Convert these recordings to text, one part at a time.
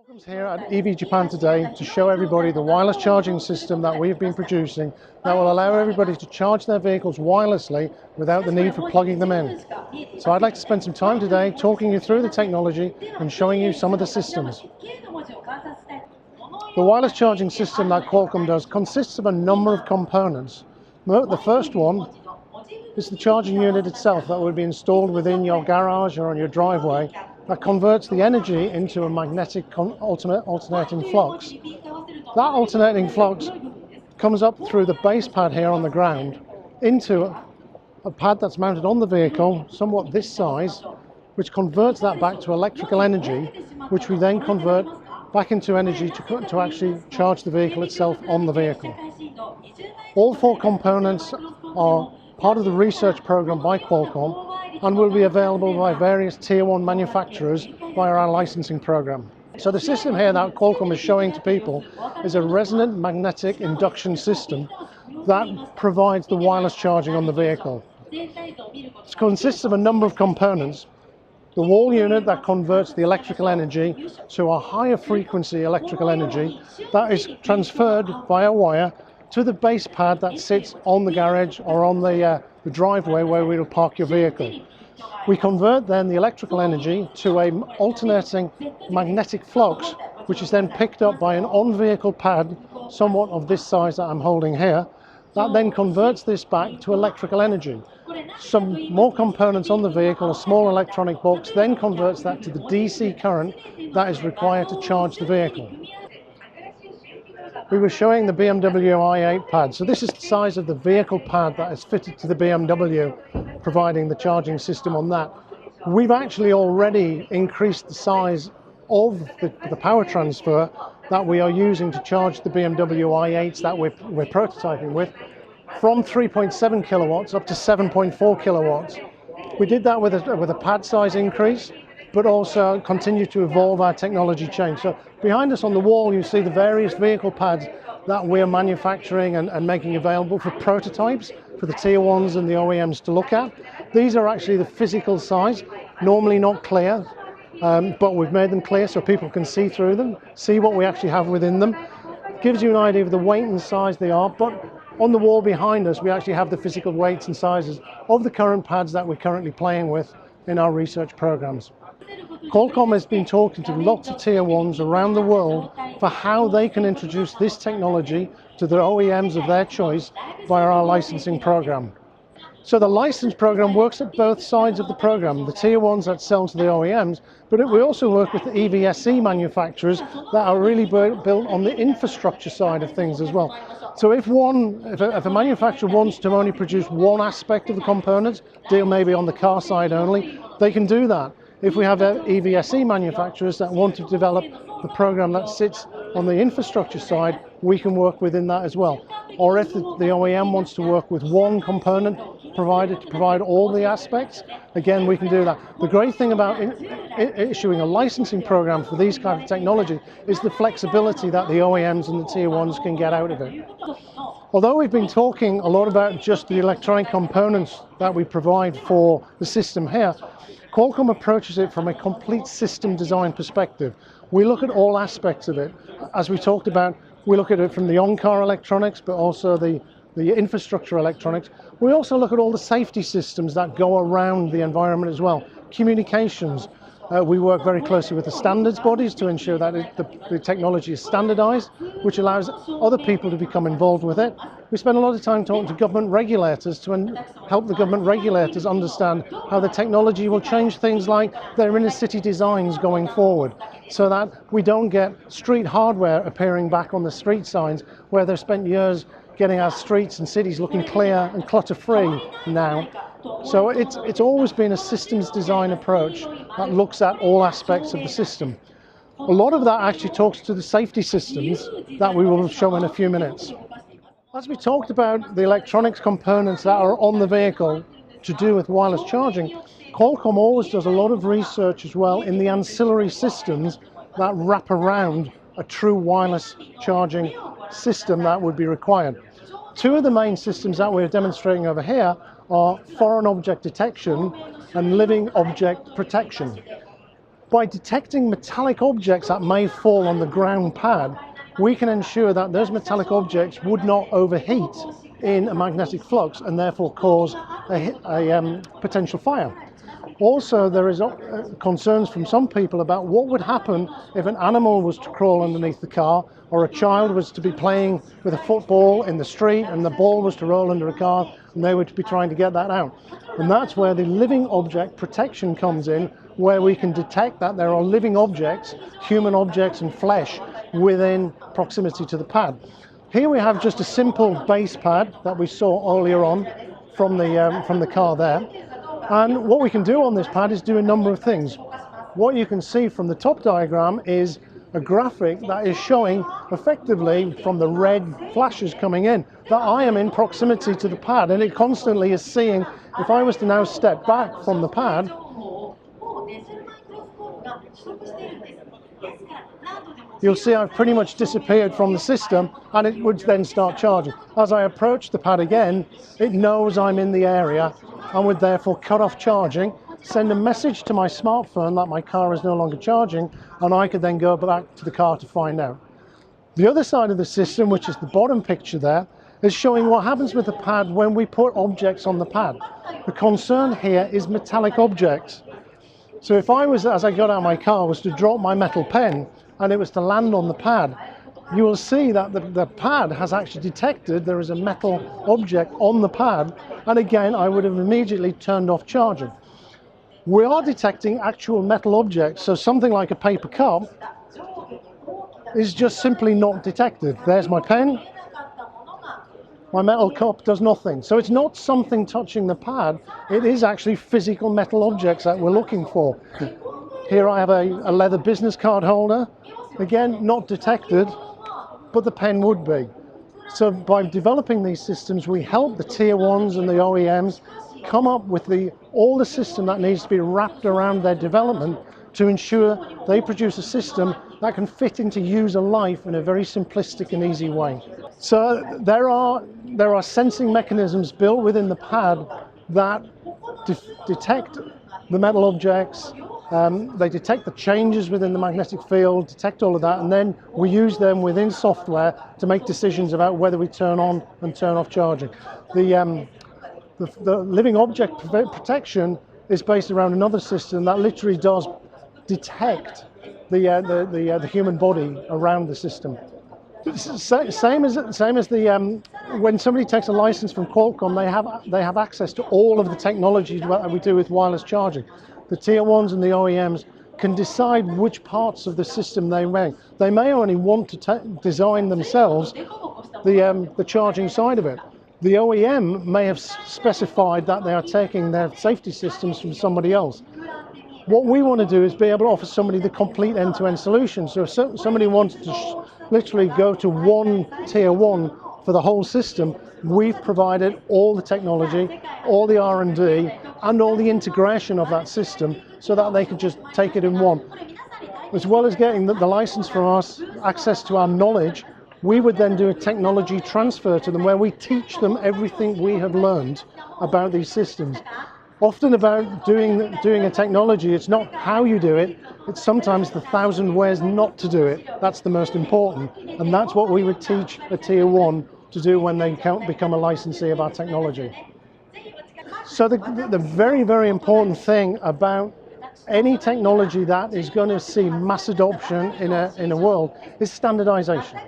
Qualcomm's here at EV Japan today to show everybody the wireless charging system that we've been producing that will allow everybody to charge their vehicles wirelessly without the need for plugging them in. So I'd like to spend some time today talking you through the technology and showing you some of the systems. The wireless charging system that Qualcomm does consists of a number of components. The first one is the charging unit itself that would be installed within your garage or on your driveway that converts the energy into a magnetic alternating flux. That alternating flux comes up through the base pad here on the ground into a pad that's mounted on the vehicle, somewhat this size, which converts that back to electrical energy, which we then convert back into energy to actually charge the vehicle itself on the vehicle. All four components are part of the research program by Qualcomm and will be available by various Tier 1 manufacturers via our licensing program. So the system here that Qualcomm is showing to people is a resonant magnetic induction system that provides the wireless charging on the vehicle. It consists of a number of components. The wall unit that converts the electrical energy to a higher frequency electrical energy that is transferred via wire to the base pad that sits on the garage or on the driveway where we will park your vehicle. We convert then the electrical energy to an alternating magnetic flux, which is then picked up by an on-vehicle pad, somewhat of this size that I'm holding here, that then converts this back to electrical energy. Some more components on the vehicle, a small electronic box, then converts that to the DC current that is required to charge the vehicle. We were showing the Bmw i8 pad. So this is the size of the vehicle pad that is fitted to the BMW, providing the charging system on that. We've actually already increased the size of the power transfer that we are using to charge the Bmw i8s that we're prototyping with from 3.7 kilowatts up to 7.4 kilowatts. We did that with a pad size increase, but also continue to evolve our technology change. So behind us on the wall, you see the various vehicle pads that we're manufacturing and making available for prototypes for the Tier 1s and the OEMs to look at. These are actually the physical size, normally not clear, but we've made them clear so people can see through them, see what we actually have within them. Gives you an idea of the weight and size they are, but on the wall behind us, we actually have the physical weights and sizes of the current pads that we're currently playing with in our research programs. Qualcomm has been talking to lots of Tier 1s around the world for how they can introduce this technology to the OEMs of their choice via our licensing program. So the license program works at both sides of the program, the Tier 1s that sell to the OEMs, but we also work with the EVSE manufacturers that are really built on the infrastructure side of things as well. So if a manufacturer wants to only produce one aspect of the components, deal maybe on the car side only, they can do that. If we have EVSE manufacturers that want to develop the program that sits on the infrastructure side, we can work within that as well. Or if the OEM wants to work with one component provider to provide all the aspects, again, we can do that. The great thing about issuing a licensing program for these kind of technology is the flexibility that the OEMs and the Tier 1s can get out of it. Although we've been talking a lot about just the electronic components that we provide for the system here, Qualcomm approaches it from a complete system design perspective. We look at all aspects of it. As we talked about, we look at it from the on-car electronics, but also the infrastructure electronics. We also look at all the safety systems that go around the environment as well. Communications. We work very closely with the standards bodies to ensure that the technology is standardized, which allows other people to become involved with it. We spend a lot of time talking to government regulators to help the government regulators understand how the technology will change things like their inner city designs going forward, so that we don't get street hardware appearing back on the street signs where they've spent years getting our streets and cities looking clear and clutter-free now. So it's always been a systems design approach that looks at all aspects of the system. A lot of that actually talks to the safety systems that we will show in a few minutes. As we talked about the electronics components that are on the vehicle to do with wireless charging, Qualcomm always does a lot of research as well in the ancillary systems that wrap around a true wireless charging system that would be required. Two of the main systems that we're demonstrating over here are foreign object detection and living object protection. By detecting metallic objects that may fall on the ground pad, we can ensure that those metallic objects would not overheat in a magnetic flux and therefore cause a potential fire. Also, there is concerns from some people about what would happen if an animal was to crawl underneath the car, or a child was to be playing with a football in the street and the ball was to roll under a car and they were to be trying to get that out. And that's where the living object protection comes in, where we can detect that there are living objects, human objects and flesh within proximity to the pad. Here we have just a simple base pad that we saw earlier on from the car there. And what we can do on this pad is do a number of things. What you can see from the top diagram is a graphic that is showing effectively from the red flashes coming in that I am in proximity to the pad, and it constantly is seeing if I was to now step back from the pad, you'll see I've pretty much disappeared from the system and it would then start charging. As I approach the pad again, it knows I'm in the area and would therefore cut off charging, send a message to my smartphone that my car is no longer charging, and I could then go back to the car to find out. The other side of the system, which is the bottom picture there, is showing what happens with the pad when we put objects on the pad. The concern here is metallic objects. So if I was, as I got out of my car, was to drop my metal pen and it was to land on the pad, you will see that the pad has actually detected there is a metal object on the pad, and again I would have immediately turned off charging. We are detecting actual metal objects, so something like a paper cup is just simply not detected. There's my pen, my metal cup does nothing. So it's not something touching the pad, it is actually physical metal objects that we're looking for. Here I have a leather business card holder, again not detected, but the pen would be. So by developing these systems, we help the tier ones and the OEMs come up with all the system that needs to be wrapped around their development to ensure they produce a system that can fit into user life in a very simplistic and easy way. So there are sensing mechanisms built within the pad that detect the metal objects. They detect the changes within the magnetic field, detect all of that, and then we use them within software to make decisions about whether we turn on and turn off charging. The living object protection is based around another system that literally does detect the human body around the system. Same as when somebody takes a license from Qualcomm, they have access to all of the technology that we do with wireless charging. The tier ones and the OEMs can decide which parts of the system they make. They may only want to design themselves the charging side of it. The OEM may have specified that they are taking their safety systems from somebody else. What we want to do is be able to offer somebody the complete end-to-end solution. So if somebody wants to literally go to one tier one for the whole system, we've provided all the technology, all the R&D, and all the integration of that system so that they can just take it in one. As well as getting the license from us, access to our knowledge, we would then do a technology transfer to them where we teach them everything we have learned about these systems. Often about doing a technology, it's not how you do it, it's sometimes the 1,000 ways not to do it. That's the most important. And that's what we would teach a tier one to do when they become a licensee of our technology. So the very, very important thing about any technology that is going to see mass adoption in a world is standardization.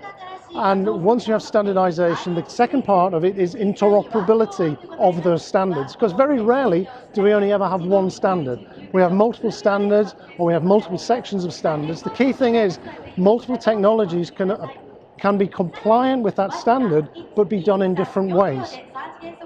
And once you have standardization, the second part of it is interoperability of those standards, because very rarely do we only ever have one standard. We have multiple standards, or we have multiple sections of standards. The key thing is multiple technologies can be compliant with that standard, but be done in different ways.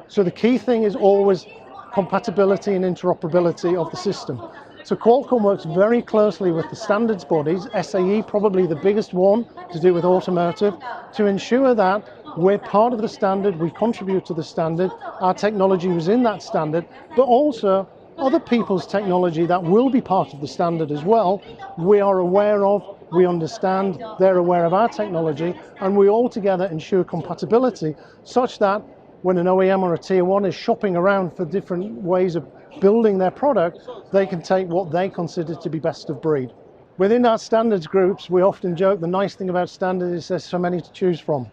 So the key thing is always compatibility and interoperability of the system. So Qualcomm works very closely with the standards bodies, SAE probably the biggest one to do with automotive, to ensure that we're part of the standard, we contribute to the standard, our technology was in that standard, but also other people's technology that will be part of the standard as well, we are aware of, we understand, they're aware of our technology, and we all together ensure compatibility such that when an OEM or a tier one is shopping around for different ways of building their product, they can take what they consider to be best of breed. Within our standards groups, we often joke the nice thing about standards is there's so many to choose from.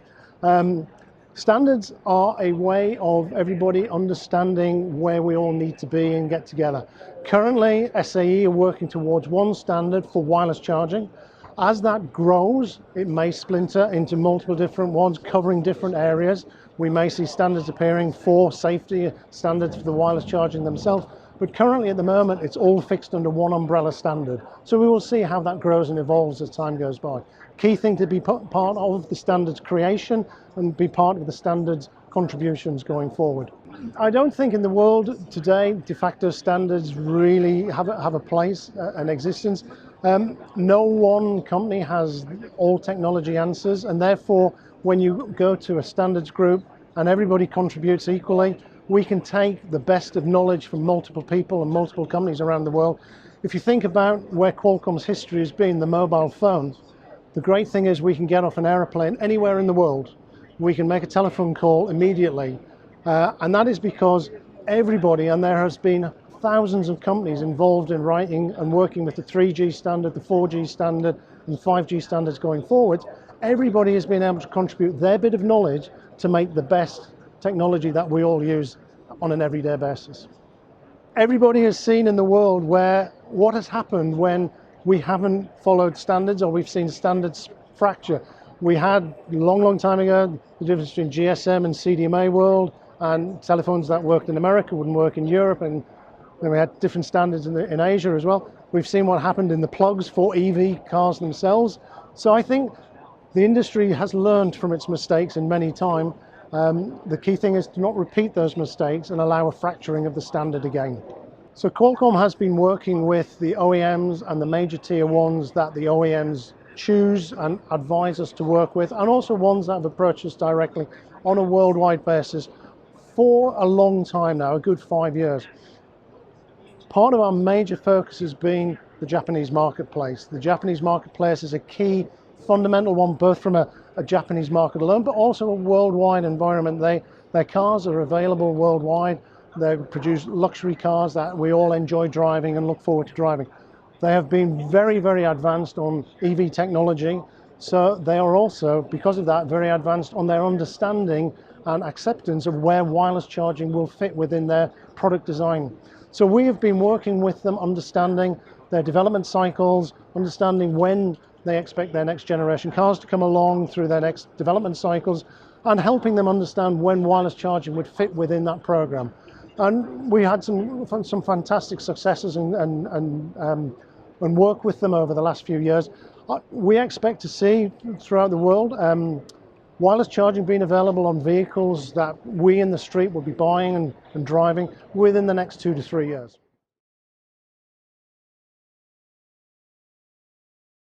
Standards are a way of everybody understanding where we all need to be and get together. Currently, SAE are working towards one standard for wireless charging. As that grows, it may splinter into multiple different ones covering different areas. We may see standards appearing for safety standards for the wireless charging themselves, but currently at the moment it's all fixed under one umbrella standard. So we will see how that grows and evolves as time goes by. Key thing to be part of the standards creation and be part of the standards contributions going forward. I don't think in the world today de facto standards really have a place, an existence. No one company has all technology answers, and therefore when you go to a standards group and everybody contributes equally, we can take the best of knowledge from multiple people and multiple companies around the world. If you think about where Qualcomm's history has been, the mobile phone, the great thing is we can get off an aeroplane anywhere in the world. We can make a telephone call immediately, and that is because everybody, and there has been thousands of companies involved in writing and working with the 3G standard, the 4G standard, and 5G standards going forward. Everybody has been able to contribute their bit of knowledge to make the best technology that we all use on an everyday basis. Everybody has seen in the world where what has happened when we haven't followed standards or we've seen standards fracture. We had a long time ago the difference between GSM and CDMA world, and telephones that worked in America wouldn't work in Europe, and then we had different standards in Asia as well. We've seen what happened in the plugs for EV cars themselves. So I think the industry has learned from its mistakes in many times. The key thing is to not repeat those mistakes and allow a fracturing of the standard again. So Qualcomm has been working with the OEMs and the major tier ones that the OEMs choose and advise us to work with, and also ones that have approached us directly on a worldwide basis for a long time now, a good 5 years. Part of our major focus has been the Japanese marketplace. The Japanese marketplace is a key fundamental one, both from a Japanese market alone, but also a worldwide environment. Their cars are available worldwide. They produce luxury cars that we all enjoy driving and look forward to driving. They have been very advanced on EV technology, so they are also, because of that, very advanced on their understanding and acceptance of where wireless charging will fit within their product design. So we have been working with them, understanding their development cycles, understanding when they expect their next generation cars to come along through their next development cycles, and helping them understand when wireless charging would fit within that program. And we had some fantastic successes and work with them over the last few years. We expect to see throughout the world wireless charging being available on vehicles that we in the street will be buying and driving within the next 2 to 3 years.